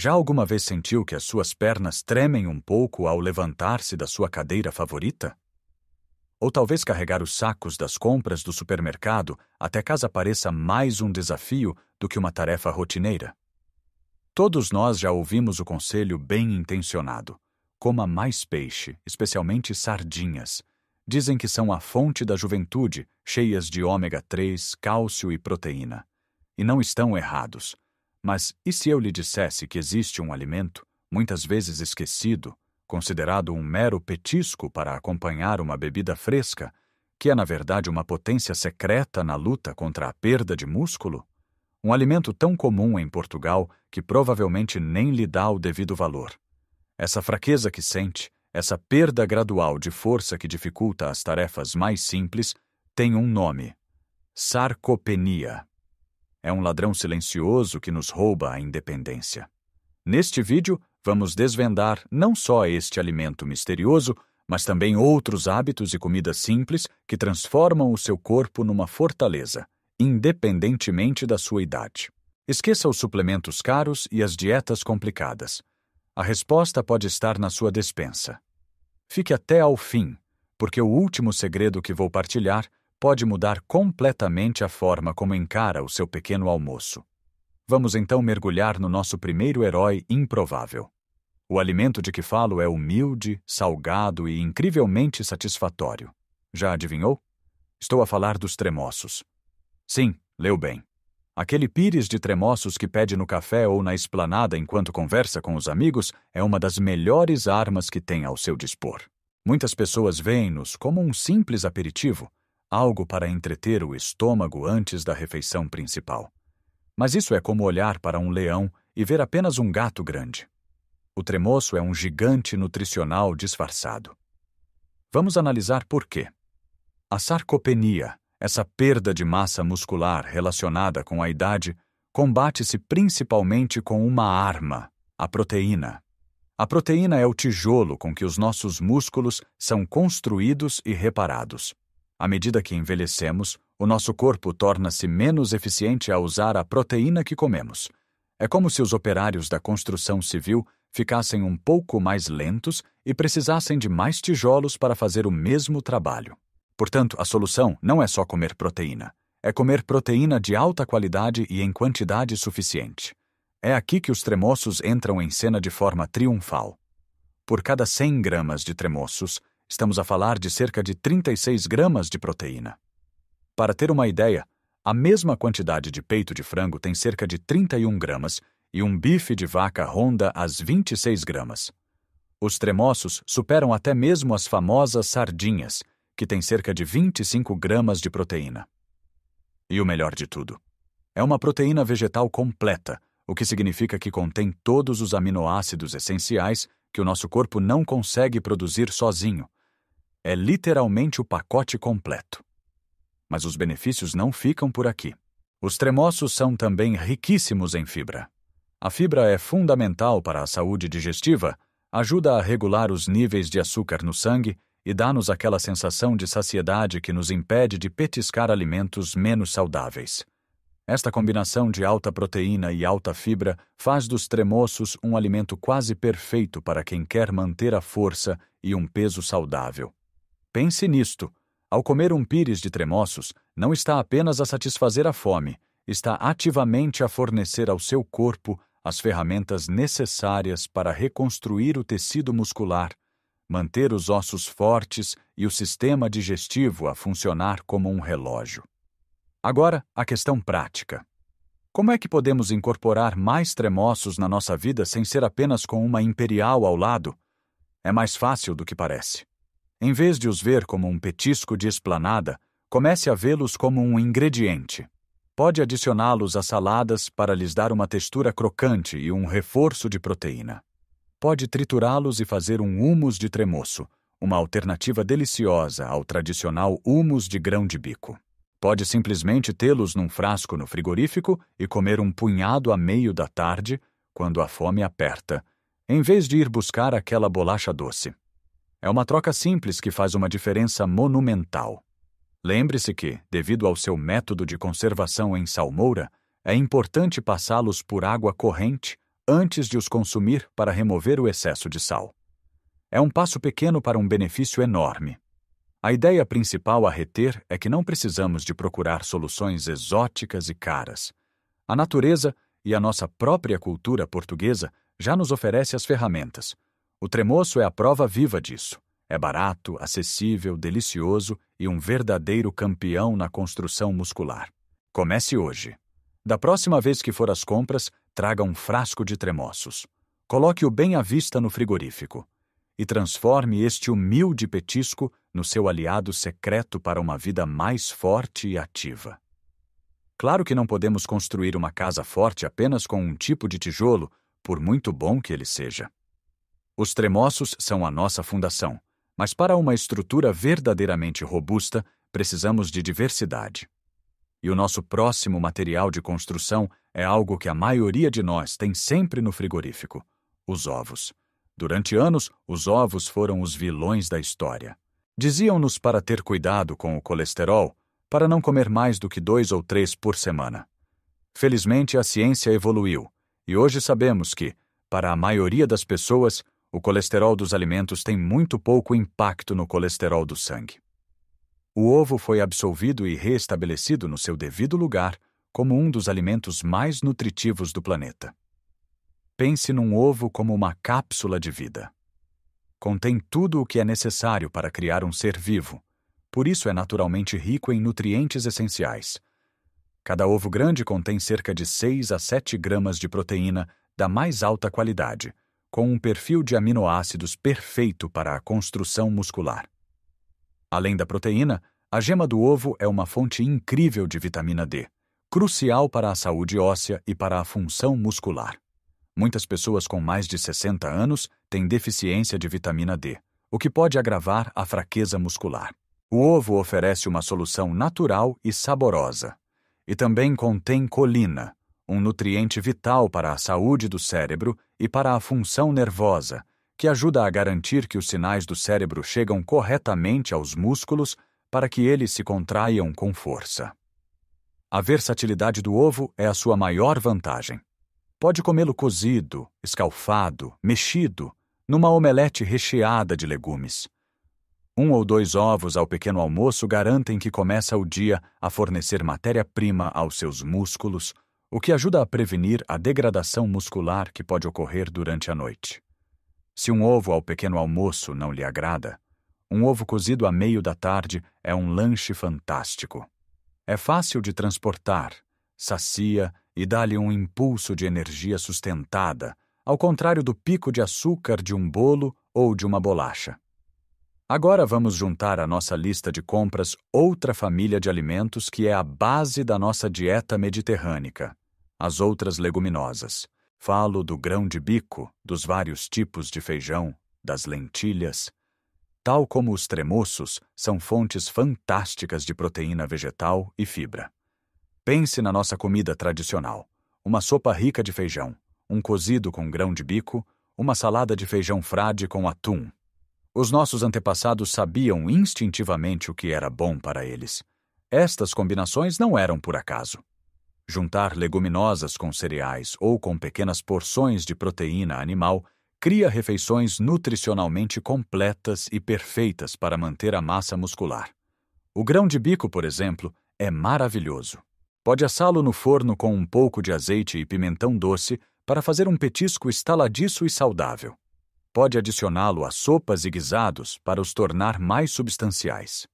Já alguma vez sentiu que as suas pernas tremem um pouco ao levantar-se da sua cadeira favorita? Ou talvez carregar os sacos das compras do supermercado até casa pareça mais um desafio do que uma tarefa rotineira? Todos nós já ouvimos o conselho bem-intencionado: coma mais peixe, especialmente sardinhas. Dizem que são a fonte da juventude, cheias de ômega 3, cálcio e proteína. E não estão errados. Mas e se eu lhe dissesse que existe um alimento, muitas vezes esquecido, considerado um mero petisco para acompanhar uma bebida fresca, que é na verdade uma potência secreta na luta contra a perda de músculo? Um alimento tão comum em Portugal que provavelmente nem lhe dá o devido valor. Essa fraqueza que sente, essa perda gradual de força que dificulta as tarefas mais simples, tem um nome: sarcopenia. É um ladrão silencioso que nos rouba a independência. Neste vídeo, vamos desvendar não só este alimento misterioso, mas também outros hábitos e comidas simples que transformam o seu corpo numa fortaleza, independentemente da sua idade. Esqueça os suplementos caros e as dietas complicadas. A resposta pode estar na sua despensa. Fique até ao fim, porque o último segredo que vou partilhar pode mudar completamente a forma como encara o seu pequeno almoço. Vamos então mergulhar no nosso primeiro herói improvável. O alimento de que falo é humilde, salgado e incrivelmente satisfatório. Já adivinhou? Estou a falar dos tremoços. Sim, leu bem. Aquele pires de tremoços que pede no café ou na esplanada enquanto conversa com os amigos é uma das melhores armas que tem ao seu dispor. Muitas pessoas veem-nos como um simples aperitivo, algo para entreter o estômago antes da refeição principal. Mas isso é como olhar para um leão e ver apenas um gato grande. O tremoço é um gigante nutricional disfarçado. Vamos analisar por quê. A sarcopenia, essa perda de massa muscular relacionada com a idade, combate-se principalmente com uma arma: a proteína. A proteína é o tijolo com que os nossos músculos são construídos e reparados. À medida que envelhecemos, o nosso corpo torna-se menos eficiente a usar a proteína que comemos. É como se os operários da construção civil ficassem um pouco mais lentos e precisassem de mais tijolos para fazer o mesmo trabalho. Portanto, a solução não é só comer proteína. É comer proteína de alta qualidade e em quantidade suficiente. É aqui que os tremoços entram em cena de forma triunfal. Por cada 100 gramas de tremoços, estamos a falar de cerca de 36 gramas de proteína. Para ter uma ideia, a mesma quantidade de peito de frango tem cerca de 31 gramas e um bife de vaca ronda as 26 gramas. Os tremoços superam até mesmo as famosas sardinhas, que têm cerca de 25 gramas de proteína. E o melhor de tudo, é uma proteína vegetal completa, o que significa que contém todos os aminoácidos essenciais que o nosso corpo não consegue produzir sozinho. É literalmente o pacote completo. Mas os benefícios não ficam por aqui. Os tremoços são também riquíssimos em fibra. A fibra é fundamental para a saúde digestiva, ajuda a regular os níveis de açúcar no sangue e dá-nos aquela sensação de saciedade que nos impede de petiscar alimentos menos saudáveis. Esta combinação de alta proteína e alta fibra faz dos tremoços um alimento quase perfeito para quem quer manter a força e um peso saudável. Pense nisto. Ao comer um pires de tremoços, não está apenas a satisfazer a fome, está ativamente a fornecer ao seu corpo as ferramentas necessárias para reconstruir o tecido muscular, manter os ossos fortes e o sistema digestivo a funcionar como um relógio. Agora, a questão prática. Como é que podemos incorporar mais tremoços na nossa vida sem ser apenas com uma imperial ao lado? É mais fácil do que parece. Em vez de os ver como um petisco de esplanada, comece a vê-los como um ingrediente. Pode adicioná-los a saladas para lhes dar uma textura crocante e um reforço de proteína. Pode triturá-los e fazer um hummus de tremoço, uma alternativa deliciosa ao tradicional hummus de grão de bico. Pode simplesmente tê-los num frasco no frigorífico e comer um punhado a meio da tarde, quando a fome aperta, em vez de ir buscar aquela bolacha doce. É uma troca simples que faz uma diferença monumental. Lembre-se que, devido ao seu método de conservação em salmoura, é importante passá-los por água corrente antes de os consumir para remover o excesso de sal. É um passo pequeno para um benefício enorme. A ideia principal a reter é que não precisamos de procurar soluções exóticas e caras. A natureza e a nossa própria cultura portuguesa já nos oferece as ferramentas. O tremoço é a prova viva disso. É barato, acessível, delicioso e um verdadeiro campeão na construção muscular. Comece hoje. Da próxima vez que for às compras, traga um frasco de tremoços. Coloque-o bem à vista no frigorífico e transforme este humilde petisco no seu aliado secreto para uma vida mais forte e ativa. Claro que não podemos construir uma casa forte apenas com um tipo de tijolo, por muito bom que ele seja. Os tremoços são a nossa fundação, mas para uma estrutura verdadeiramente robusta, precisamos de diversidade. E o nosso próximo material de construção é algo que a maioria de nós tem sempre no frigorífico: os ovos. Durante anos, os ovos foram os vilões da história. Diziam-nos para ter cuidado com o colesterol, para não comer mais do que 2 ou 3 por semana. Felizmente, a ciência evoluiu, e hoje sabemos que, para a maioria das pessoas, o colesterol dos alimentos tem muito pouco impacto no colesterol do sangue. O ovo foi absolvido e reestabelecido no seu devido lugar como um dos alimentos mais nutritivos do planeta. Pense num ovo como uma cápsula de vida. Contém tudo o que é necessário para criar um ser vivo, por isso é naturalmente rico em nutrientes essenciais. Cada ovo grande contém cerca de 6 a 7 gramas de proteína da mais alta qualidade, com um perfil de aminoácidos perfeito para a construção muscular. Além da proteína, a gema do ovo é uma fonte incrível de vitamina D, crucial para a saúde óssea e para a função muscular. Muitas pessoas com mais de 60 anos têm deficiência de vitamina D, o que pode agravar a fraqueza muscular. O ovo oferece uma solução natural e saborosa. E também contém colina, um nutriente vital para a saúde do cérebro e para a função nervosa, que ajuda a garantir que os sinais do cérebro chegam corretamente aos músculos para que eles se contraiam com força. A versatilidade do ovo é a sua maior vantagem. Pode comê-lo cozido, escalfado, mexido, numa omelete recheada de legumes. 1 ou 2 ovos ao pequeno almoço garantem que começa o dia a fornecer matéria-prima aos seus músculos, o que ajuda a prevenir a degradação muscular que pode ocorrer durante a noite. Se um ovo ao pequeno almoço não lhe agrada, um ovo cozido a meio da tarde é um lanche fantástico. É fácil de transportar, sacia e dá-lhe um impulso de energia sustentada, ao contrário do pico de açúcar de um bolo ou de uma bolacha. Agora vamos juntar à nossa lista de compras outra família de alimentos que é a base da nossa dieta mediterrânica: as outras leguminosas. Falo do grão de bico, dos vários tipos de feijão, das lentilhas. Tal como os tremoços, são fontes fantásticas de proteína vegetal e fibra. Pense na nossa comida tradicional: uma sopa rica de feijão, um cozido com grão de bico, uma salada de feijão frade com atum. Os nossos antepassados sabiam instintivamente o que era bom para eles. Estas combinações não eram por acaso. Juntar leguminosas com cereais ou com pequenas porções de proteína animal cria refeições nutricionalmente completas e perfeitas para manter a massa muscular. O grão de bico, por exemplo, é maravilhoso. Pode assá-lo no forno com um pouco de azeite e pimentão doce para fazer um petisco estaladiço e saudável. Pode adicioná-lo a sopas e guisados para os tornar mais substanciais.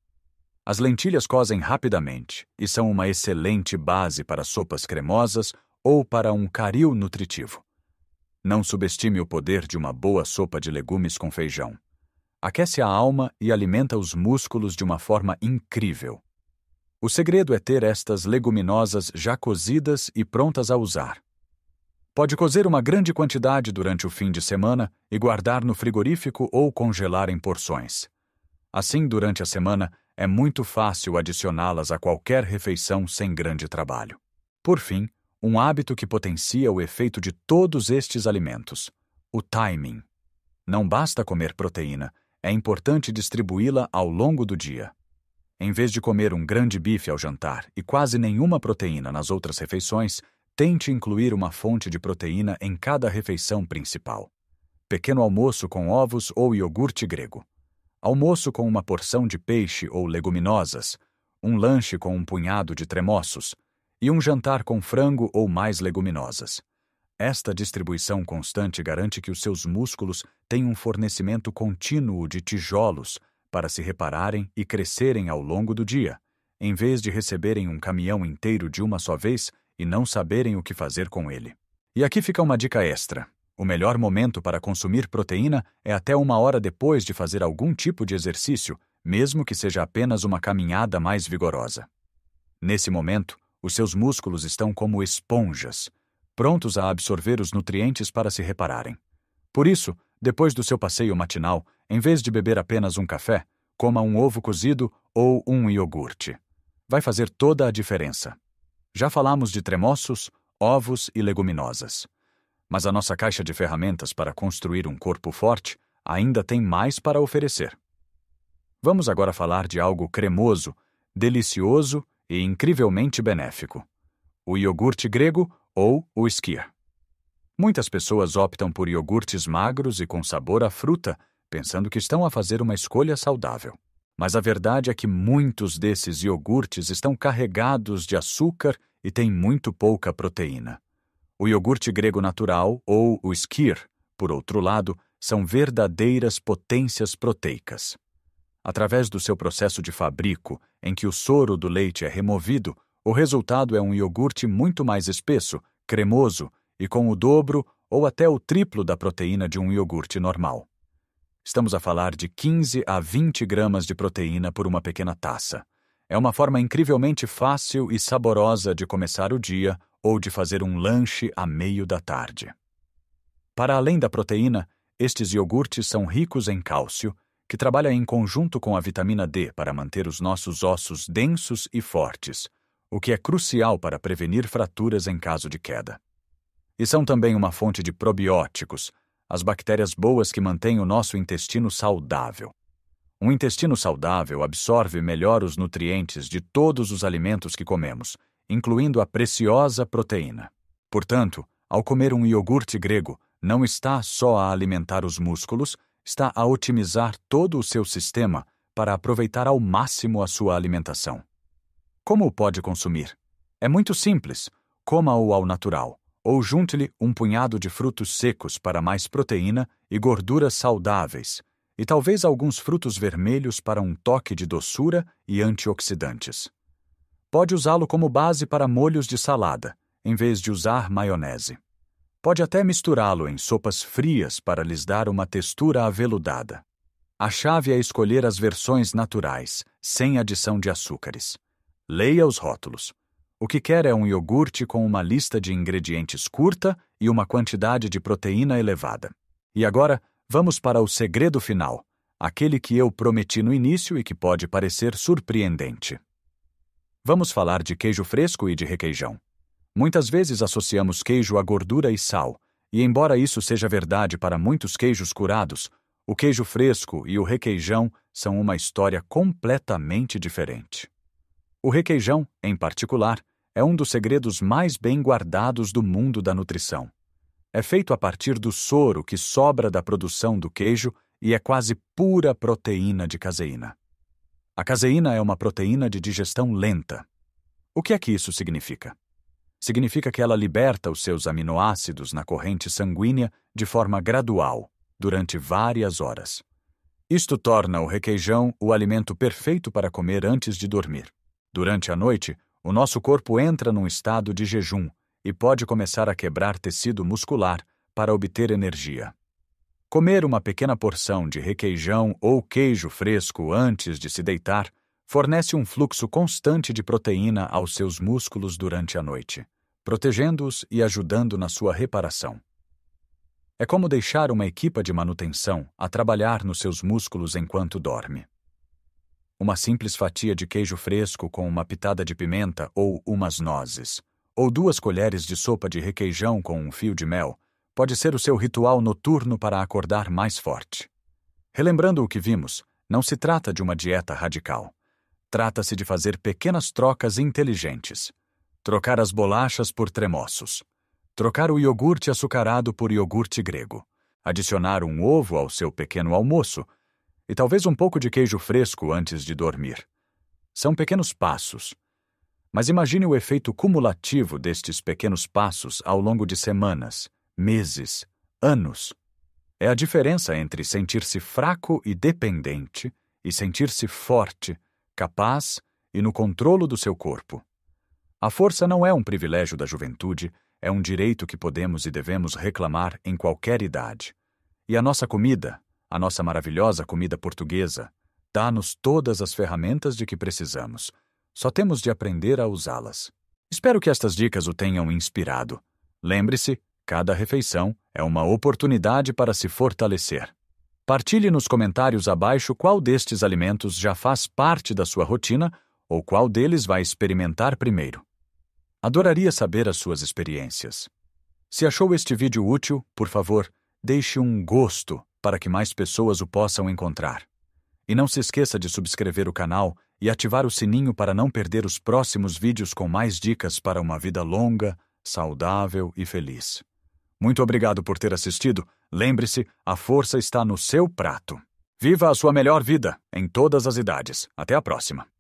As lentilhas cozem rapidamente e são uma excelente base para sopas cremosas ou para um caril nutritivo. Não subestime o poder de uma boa sopa de legumes com feijão. Aquece a alma e alimenta os músculos de uma forma incrível. O segredo é ter estas leguminosas já cozidas e prontas a usar. Pode cozer uma grande quantidade durante o fim de semana e guardar no frigorífico ou congelar em porções. Assim, durante a semana, é muito fácil adicioná-las a qualquer refeição sem grande trabalho. Por fim, um hábito que potencia o efeito de todos estes alimentos: o timing. Não basta comer proteína, é importante distribuí-la ao longo do dia. Em vez de comer um grande bife ao jantar e quase nenhuma proteína nas outras refeições, tente incluir uma fonte de proteína em cada refeição principal. Pequeno almoço com ovos ou iogurte grego. Almoço com uma porção de peixe ou leguminosas, um lanche com um punhado de tremoços e um jantar com frango ou mais leguminosas. Esta distribuição constante garante que os seus músculos têm um fornecimento contínuo de tijolos para se repararem e crescerem ao longo do dia, em vez de receberem um caminhão inteiro de uma só vez e não saberem o que fazer com ele. E aqui fica uma dica extra. O melhor momento para consumir proteína é até 1 hora depois de fazer algum tipo de exercício, mesmo que seja apenas uma caminhada mais vigorosa. Nesse momento, os seus músculos estão como esponjas, prontos a absorver os nutrientes para se repararem. Por isso, depois do seu passeio matinal, em vez de beber apenas um café, coma um ovo cozido ou um iogurte. Vai fazer toda a diferença. Já falamos de tremoços, ovos e leguminosas. Mas a nossa caixa de ferramentas para construir um corpo forte ainda tem mais para oferecer. Vamos agora falar de algo cremoso, delicioso e incrivelmente benéfico: o iogurte grego ou o skyr. Muitas pessoas optam por iogurtes magros e com sabor a fruta, pensando que estão a fazer uma escolha saudável. Mas a verdade é que muitos desses iogurtes estão carregados de açúcar e têm muito pouca proteína. O iogurte grego natural, ou o skyr, por outro lado, são verdadeiras potências proteicas. Através do seu processo de fabrico, em que o soro do leite é removido, o resultado é um iogurte muito mais espesso, cremoso e com o dobro ou até o triplo da proteína de um iogurte normal. Estamos a falar de 15 a 20 gramas de proteína por uma pequena taça. É uma forma incrivelmente fácil e saborosa de começar o dia ou de fazer um lanche a meio da tarde. Para além da proteína, estes iogurtes são ricos em cálcio, que trabalha em conjunto com a vitamina D para manter os nossos ossos densos e fortes, o que é crucial para prevenir fraturas em caso de queda. E são também uma fonte de probióticos, as bactérias boas que mantêm o nosso intestino saudável. Um intestino saudável absorve melhor os nutrientes de todos os alimentos que comemos, incluindo a preciosa proteína. Portanto, ao comer um iogurte grego, não está só a alimentar os músculos, está a otimizar todo o seu sistema para aproveitar ao máximo a sua alimentação. Como o pode consumir? É muito simples. Coma-o ao natural, ou junte-lhe um punhado de frutos secos para mais proteína e gorduras saudáveis, e talvez alguns frutos vermelhos para um toque de doçura e antioxidantes. Pode usá-lo como base para molhos de salada, em vez de usar maionese. Pode até misturá-lo em sopas frias para lhes dar uma textura aveludada. A chave é escolher as versões naturais, sem adição de açúcares. Leia os rótulos. O que quer é um iogurte com uma lista de ingredientes curta e uma quantidade de proteína elevada. E agora, vamos para o segredo final, aquele que eu prometi no início e que pode parecer surpreendente. Vamos falar de queijo fresco e de requeijão. Muitas vezes associamos queijo a gordura e sal, e embora isso seja verdade para muitos queijos curados, o queijo fresco e o requeijão são uma história completamente diferente. O requeijão, em particular, é um dos segredos mais bem guardados do mundo da nutrição. É feito a partir do soro que sobra da produção do queijo e é quase pura proteína de caseína. A caseína é uma proteína de digestão lenta. O que é que isso significa? Significa que ela liberta os seus aminoácidos na corrente sanguínea de forma gradual, durante várias horas. Isto torna o requeijão o alimento perfeito para comer antes de dormir. Durante a noite, o nosso corpo entra num estado de jejum e pode começar a quebrar tecido muscular para obter energia. Comer uma pequena porção de requeijão ou queijo fresco antes de se deitar fornece um fluxo constante de proteína aos seus músculos durante a noite, protegendo-os e ajudando na sua reparação. É como deixar uma equipa de manutenção a trabalhar nos seus músculos enquanto dorme. Uma simples fatia de queijo fresco com uma pitada de pimenta ou umas nozes, ou 2 colheres de sopa de requeijão com um fio de mel, pode ser o seu ritual noturno para acordar mais forte. Relembrando o que vimos, não se trata de uma dieta radical. Trata-se de fazer pequenas trocas inteligentes. trocar as bolachas por tremoços, trocar o iogurte açucarado por iogurte grego, adicionar um ovo ao seu pequeno almoço e talvez um pouco de queijo fresco antes de dormir. São pequenos passos. Mas imagine o efeito cumulativo destes pequenos passos ao longo de semanas, meses, anos. É a diferença entre sentir-se fraco e dependente e sentir-se forte, capaz e no controle do seu corpo. A força não é um privilégio da juventude, é um direito que podemos e devemos reclamar em qualquer idade. E a nossa comida, a nossa maravilhosa comida portuguesa, dá-nos todas as ferramentas de que precisamos. Só temos de aprender a usá-las. Espero que estas dicas o tenham inspirado. Lembre-se, cada refeição é uma oportunidade para se fortalecer. Partilhe nos comentários abaixo qual destes alimentos já faz parte da sua rotina ou qual deles vai experimentar primeiro. Adoraria saber as suas experiências. Se achou este vídeo útil, por favor, deixe um gosto para que mais pessoas o possam encontrar. E não se esqueça de subscrever o canal e ativar o sininho para não perder os próximos vídeos com mais dicas para uma vida longa, saudável e feliz. Muito obrigado por ter assistido. Lembre-se, a força está no seu prato. Viva a sua melhor vida, em todas as idades. Até a próxima.